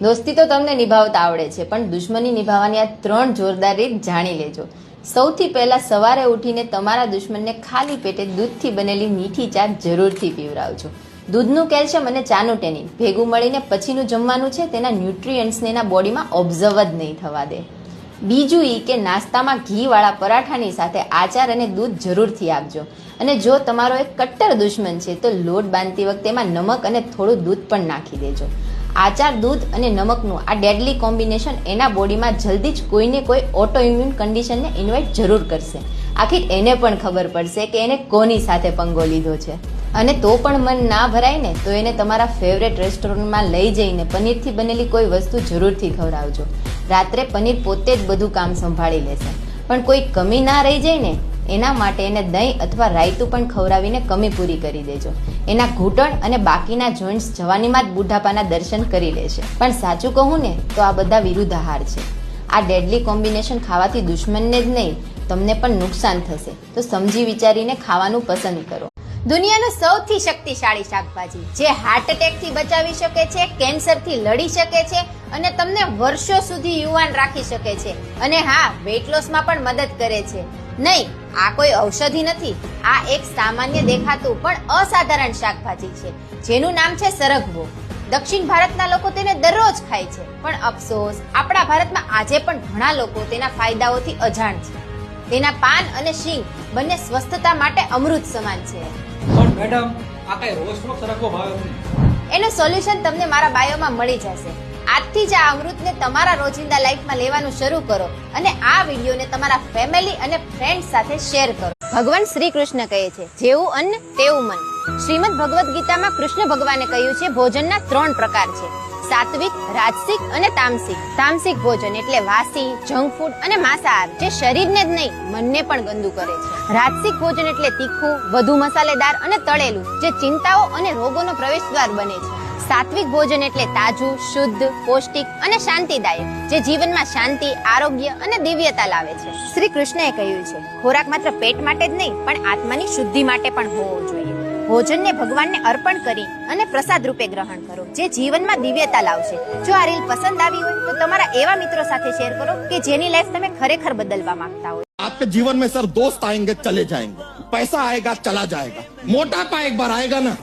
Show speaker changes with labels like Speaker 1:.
Speaker 1: દોસ્તી તો તમને નિભાવતા આવડે છે, પણ દુશ્મની નિભાવવાની આ 3 જોરદાર રીત જાણી લેજો. સૌથી પહેલા સવારે ઉઠીને તમારા દુશ્મનને ખાલી પેટે દૂધથી બનેલી મીઠી ચા જરૂરથી પીવડાવજો. દૂધનું કેલ્શિયમ અને ચાનું ટેનિન ભેગું મળીને પછીનું જમવાનું છે તેના ન્યુટ્રિયન્ટ્સને એના બોડીમાં ઓબ્ઝર્વ જ નહીં થવા દે. બીજું એ કે નાસ્તામાં ઘીવાળા પરાઠાની સાથે આચાર અને દૂધ જરૂરથી આપજો. અને જો તમારો એક કટ્ટર દુશ્મન છે તો લોટ બાંધતી વખતે એમાં નમક અને થોડું દૂધ પણ નાખી દેજો. આચાર, દૂધ અને નમકનું આ ડેડલી કોમ્બિનેશન એના બોડીમાં જલ્દી જ કોઈને કોઈ ઓટો ઇમ્યુન કન્ડિશનને ઇન્વાઇટ જરૂર કરશે. આખી એને પણ ખબર પડશે કે એને કોની સાથે પંગો લીધો છે. અને તો પણ મન ના ભરાય ને તો એને તમારા ફેવરેટ રેસ્ટોરન્ટમાં લઈ જઈને પનીરથી બનેલી કોઈ વસ્તુ જરૂરથી ખવડાવજો. રાત્રે પનીર પોતે જ બધું કામ સંભાળી લેશે, પણ કોઈ કમી ના રહી જાય ને એના માટે એને દહીં અથવા રાયતું પણ ખવડાવીને કમી પૂરી કરી દેજો. એના ઘૂંટણ અને બાકીના જોઈન્ટ્સ જવાનીમાં જ બુઢાપાના દર્શન કરી લેશે. પણ સાચું કહું ને તો આ બધા વિરુદ્ધાહાર છે. આ ડેડલી કોમ્બિનેશન ખાવાથી દુશ્મનને જ નહીં તમને પણ નુકસાન થશે. તો સમજી વિચારીને ખાવાનું પસંદ કરો. દુનિયાનું સૌથી શક્તિશાળી શાકભાજી જે હાર્ટ એટેકથી બચાવી શકે છે, કેન્સરથી લડી શકે છે અને તમને વર્ષો સુધી યુવાન રાખી શકે છે. અને હા, વેઇટ લોસમાં પણ મદદ કરે છે. નહીં, આ કોઈ ઔષધિ નથી. આ એક સામાન્ય દેખાતું પણ અસાધારણ શાકભાજી છે જેનું નામ છે સરગવો. દક્ષિણ ભારતના લોકો તેને દરરોજ ખાય છે, પણ અફસોસ આપણા ભારતમાં આજે પણ ઘણા લોકો તેના ફાયદાઓથી અજાણ છે. તેના પાન અને શીંગ બંને સ્વસ્થતા માટે અમૃત સમાન છે.
Speaker 2: પણ મેડમ, આ કઈ રોજનો સરગવો ભાવે છે?
Speaker 1: એનું સોલ્યુશન તમને મારા બાયોમાં મળી જશે. આજથી જ આ અમૃતને તમારા રોજિંદા લાઈફમાં લેવાનું શરૂ કરો અને આ વિડીયોને તમારા ફેમિલી અને ફ્રેન્ડ્સ સાથે શેર કરો. ભગવાન શ્રી કૃષ્ણ કહે છે, જેવું અન્ન તેવું મન. શ્રીમદ ભગવદ ગીતામાં કૃષ્ણ ભગવાને કહ્યું છે ભોજનના 3 પ્રકાર છે: સાત્વિક, રાજસિક અને તામસિક. તામસિક ભોજન એટલે વાસી, જંક ફૂડ અને માંસાહાર જે શરીરને જ નહીં મનને પણ ગંદુ કરે છે. રાજસિક ભોજન એટલે તીખું, વધુ મસાલેદાર અને તળેલું જે ચિંતાઓ અને રોગોનો પ્રવેશદ્વાર બને છે. સાત્વિક ભોજન એટલે તાજું, શુદ્ધ, પૌષ્ટિક અને શાંતિદાયક જે જીવનમાં શાંતિ, આરોગ્ય અને દિવ્યતા લાવે છે. શ્રી કૃષ્ણએ કહ્યું છે ખોરાક માત્ર પેટ માટે જ નહીં પણ આત્માની શુદ્ધિ માટે પણ હોવો જોઈએ. ભોજનને ભગવાનને અર્પણ કરી અને પ્રસાદ રૂપે ગ્રહણ કરો જે જીવનમાં દિવ્યતા લાવશે. જો આ રીલ પસંદ આવી હોય તો તમારા એવા મિત્રો સાથે શેર કરો કે જેની લાઈફ તમે ખરેખર બદલવા માંગતા હોય.
Speaker 3: आपके जीवन में सर दोस्त आएंगे चले जाएंगे, पैसा आएगा चला जाएगा, मोटापा एक बार आएगा ना